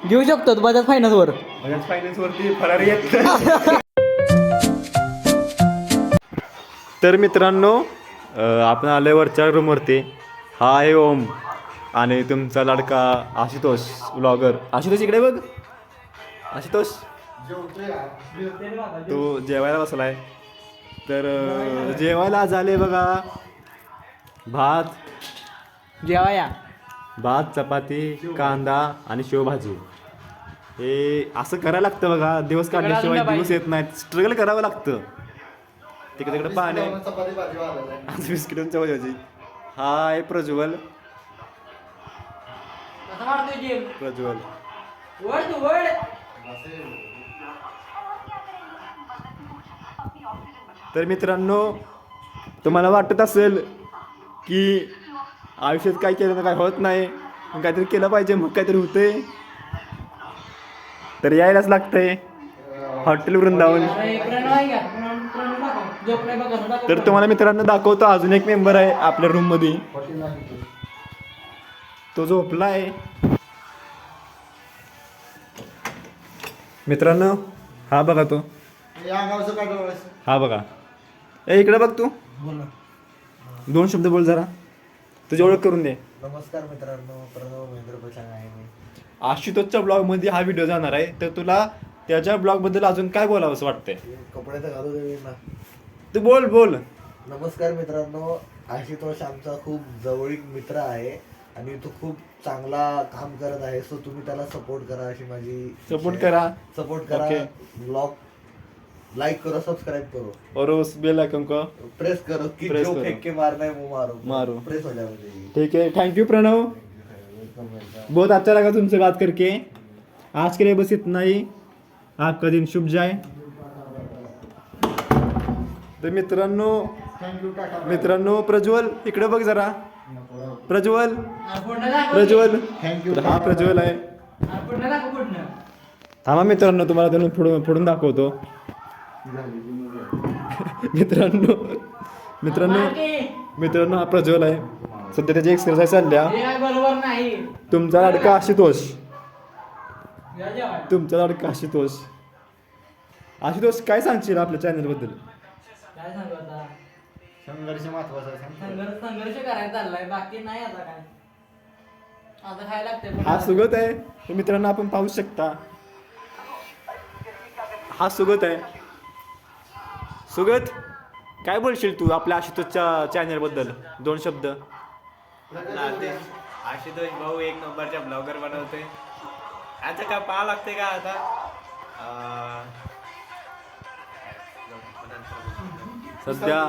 घेऊ शकतो बजाज फायनान्सवर. बजाज फायनान्सवरती फरारी येत. तर मित्रांनो आपण आले वरच्या रूमवरती. हा आहे ओम आणि तुमचा लाडका आशुतोष ब्लॉगर. आशुतोष इकडे बघ. आशुतोष तो जेवायला बसलाय. तर जेवायला आज आले बघा भात जेवाया. भात चपाती कांदा आणि शेवभाजी. हे असं करायला लागतं बघा. दिवस काढल्याशिवाय दिवस येत नाहीत. स्ट्रगल करावं लागतं. तिकडे तिकडे पाणी आज बिस्किटांच्या भाजी. हा आहे प्रज्वल. प्रज्वल तर मित्रांनो तुम्हाला वाटत असेल की आयुष्यात काय केलं ना काय होत नाही, काहीतरी केलं पाहिजे मग काहीतरी होतंय. तर यायलाच लागतंय हॉटेल वृंदावन. तर तुम्हाला मित्रांनो दाखवतो अजून एक मेंबर आहे आपल्या रूम मध्ये. तो झोपला आहे मित्रांनो. हा बघा तो. हा बघा. ए इकडे बघ तू. दोन शब्द बोल जरा. तुझी ओळख करून दे. नमस्कार मित्रांनो, प्रणव महेंद्र पचांग आहे मी. आशुतोषच्या ब्लॉग मध्ये हा व्हिडिओ जाणार आहे. तर तुला त्याच्या ब्लॉग बद्दल अजून काय बोलावं असं वाटतंय? कपडे तर घालू दे ना. तू बोल बोल. नमस्कार मित्रांनो, आशुतोष आमचा खूप जवळीक मित्र आहे आणि तो खूप चांगला काम करत आहे. सो तुम्ही त्याला सपोर्ट करा अशी माझी सपोर्ट करा. Okay. ब्लॉग लाइक करो, सब्सक्राइब करो और उस बेल आइकन को प्रेस करो कि प्रेस जो करो. फेंक के मारना है वो मारो मारो. प्रेस हो जाएगा. ठीक है. Thank you Pranav. बहुत अच्छा लगा तुमसे बात करके. आज के लिए बस इतना ही. आपका दिन शुभ जाए. तर मित्रांनो प्रज्वल इकडे बघ जरा. प्रज्वल हा प्रज्वल आहे. थांबा मित्रांनो तुम्हाला त्यांना फोडून दाखवतो. मित्रांनो हा प्रज्वल आहे. सध्या त्याची एक्सरसाइज चालल्या. तुमचा लाडका आशुतोष. आशुतोष काय सांगशील आपल्या चॅनल बद्दल? काय सांगू आता. संघर्ष महत्वाचा आहे. संघर्ष करायचा चाललाय, बाकी नाही. आता काय आता खायला लागते. हा सुगत आहे. तर मित्रांनो आपण पाहू शकता हा सुगत आहे. सुगत काय बोलशील तू आपल्या आशुतोषच्या चॅनल बद्दल? दोन शब्द. आशुतोष भाऊ एक नंबरच्या ब्लॉगर बनवतोय. आता काय पाहा लागते का आता सध्या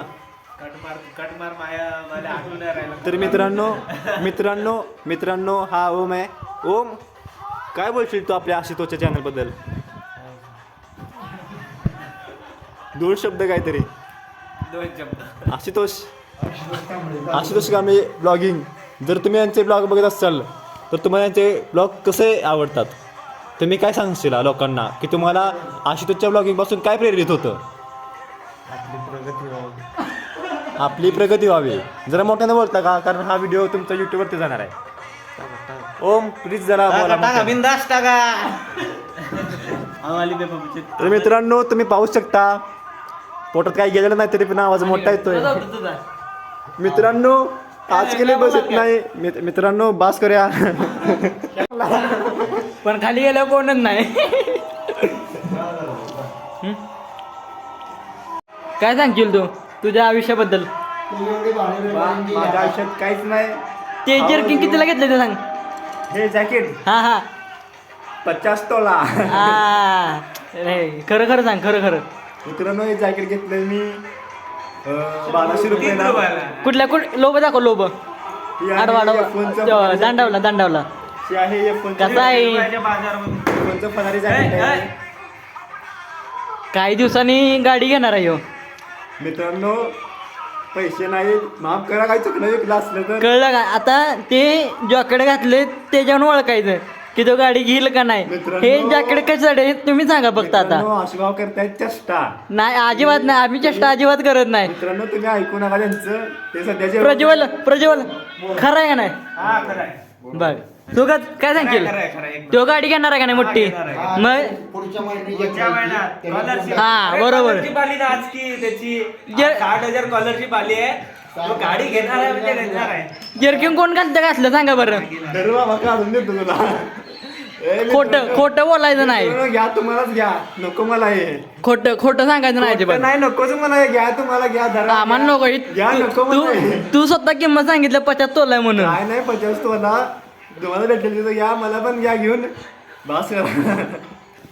कटमार मला आठवून नाही राहिला. तर मित्रांनो हा ओम आहे. ओम काय बोलशील तू आपल्या आशुतोषच्या चॅनल बद्दल? दोन शब्द काहीतरी. दोन शब्द. आशुतोष कांबळे ब्लॉगिंग. जर तुम्ही यांचे ब्लॉग बघत असाल तर तुम्हाला यांचे ब्लॉग कसे आवडतात? तुम्ही काय सांगशील लोकांना की तुम्हाला आशुतोषच्या ब्लॉगिंग पासून काय प्रेरित होतं? आपली प्रगती व्हावी. जरा मोठ्याने बोलता का? कारण हा व्हिडिओ तुमचा युट्यूबवरती जाणार आहे. ओम प्लीज जरा बोला. बिंदास टाका. तर मित्रांनो तुम्ही पाहू शकता पोटात काही गेलेलं नाही तरी पण आवाज मोठा येतोय. मित्रांनो आज केले बस येत नाही. मित्रांनो बास करूया. पण खाली गेल्यावर कोणच नाही. काय सांगशील तू तुझ्या आयुष्याबद्दल? माझ्या आयुष्यात काहीच नाही. ते जर्किंग कितीला घेतलं ते सांग. हे जॅकेट हा 50 तोला. खरं सांग. खरं मित्रांनो हे जॅकेट घेतलंय मी 1200 रुपयाला. कुठल्या लोब दाखव. लोब आडवा दांडावला. कसा आहे? फरारी जॅकेट आहे. काही दिवसांनी गाडी घेणार आहे. मित्रांनो पैसे नाही माफ करा. काही चुकलं विकलं असलं तर. कळलं का? आता ते जॉकेट घातले त्याच्यावर ओळखायचं की तो गाडी घेईल का नाही. मित्रांनो, हे जॅकेट कशासाठी तुम्ही सांगा फक्त. आता आशुभाव करतायत चेष्टा. नाही अजिबात नाही. आम्ही चेष्टा अजिबात करत नाही. मित्रांनो तुम्ही ऐकू नका त्यांचं. ते सध्याचे प्रज्वल खरं आहे का नाही? हा खरं आहे. बघ सुगत काय सांगशील खरंय, खरंय, एकदम. तो गाडी घेणार आहे का नाही मोठी घेणार आहे. मग पुढच्या पुढच्या महिन्यात scholarship. हा, अरे, बरोबर. scholarship आली ना आज की त्याची जे- 60,000 स्कॉलरशिप आली आहे तो गाडी घेणार आहे म्हणजे घेणार आहे जर्किंग कोण घालतं का असलं सांगा बरं धर बाबा काढून देतो तुला ए, खोटं खोटं बोलायचं नाही मित्रांनो, घ्या तुम्हालाच घ्या नको मला हे खोटं खोटं सांगायचं नाही खोटं अजिबात नाही नकोच मला हे. घ्या तुम्हाला घ्या धरा आम्हाला नको घ्या नको तू मला हे. तू स्वतः किंमत सांगितलं 50 तोलाय म्हणून काय नाही 50 तुम्हाला तुम्हाला भेटेल तिथं घ्या मला पण घ्या घेऊन बस करा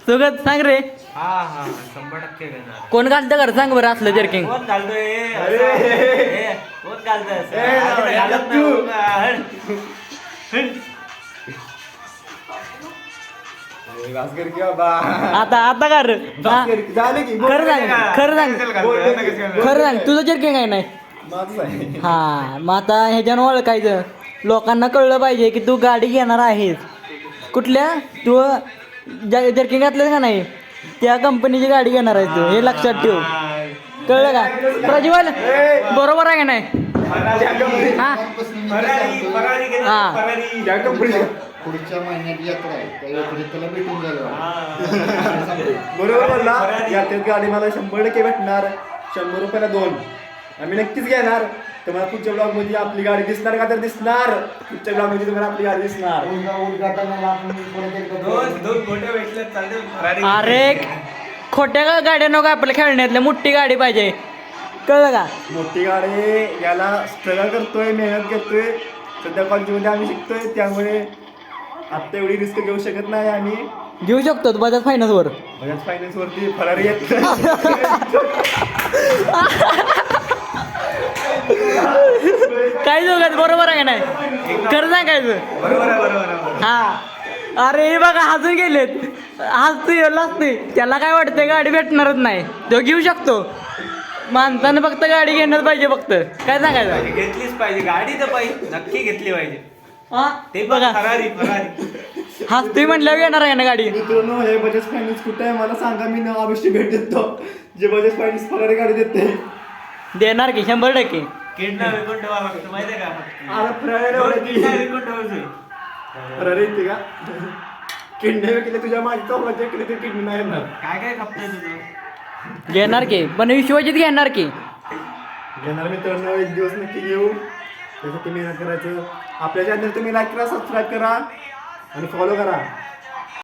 सुगत सांग रे हा हा 100% घेणार कोण घालतं कर सांग बरं असलं जर्किंग कोण घालतोय अरे. कोण घालतोय असं? ए, आधी तर घालत नाही तू. बाबा. बस कर की बाबा आता आता कर हा. बस कर की. झालं की खरं सांग खरं सांग कशाला घालतोय? आता कशाला घालतोय? खरं सांग तुझं जर्किंग आहे नाही माझंच आहे हा मग आता ह्याच्यानं ओळखायचं लोकांना कळलं पाहिजे की तू गाडी घेणार आहेस कुठल्या तू जर्किंग घातलं का नाही त्या कंपनीची गाडी घेणार आहेस तू हे लक्षात ठेव कळलं का प्रज्वल बरोबर आहे का नाही हा फरारी घेणार, हा. फरारी. त्या कंपनीचं पुढच्या महिन्यात यात्रा आहे त्या यात्रेत त्याला भेटून झालं बरोबर बोलला यात्रेत गाडी मला 100% भेटणार 100 रुपयाला 2 आम्ही नक्कीच घेणार तुम्हाला पुढच्या ब्लॉग मध्ये आपली गाडी दिसणार का तर दिसणार पुढच्या ब्लॉग मध्ये तुम्हाला आपली गाडी दिसणार उद्घाटनाला आपण परत एकदा दोन मोठे भेटले चालते फरारी. अरे खोट्या गाड्या नको आपल्या खेळण्यातल्या मोठी गाडी पाहिजे कळलं का मोठी गाडी याला स्ट्रगल करतोय मेहनत करतोय सध्या कॉलेजमध्ये आम्ही शिकतोय त्यामुळे आत्ता एवढी रिस्क घेऊ शकत नाही आम्ही घेऊ शकतो बजाज फायनान्स वर बजाज फायनान्स वरती फरारी येत काय दोघात बरोबर आहे का नाही खरं सांगायचं बरोबर आहे बरोबर आहे हा अरे हे बघा हसून गेलेत हसतोय लाजतोय त्याला काय वाटतंय गाडी भेटणारच नाही तो घेऊ शकतो माणसानं फक्त गाडी घेणंच पाहिजे फक्त काय सांगायचं घेतलीच पाहिजे गाडी तर पाहिजे नक्की घेतली पाहिजे हा ते बघा बघा फरारी फरारी हसतोय म्हटल्यावर येणार आहे ना गाडी मित्रांनो हे बजाज फायनान्स कुठे आहे मला सांगा मी नाव अवश्य भेट देतो जे बजाज फायनान्स फरारी गाडी देते देणार की 100% किडना विकून ठेवा फक्त माहितीये का अरे फरारी दोन एवढी किडना विकून ठेवायचे फरारी येते का किडनी केली तुझ्या माझी चौकाच्या केली तर किडनी नाही येणार काय काय खपतंय तुझं घेणार की पण विश्वजित घेणार की घेणार मित्रांनो एक दिवस नक्की घेऊ त्यासाठी मेहनत करायचं आपल्या चॅनल तुम्ही लाईक करा सबस्क्राईब करा आणि फॉलो करा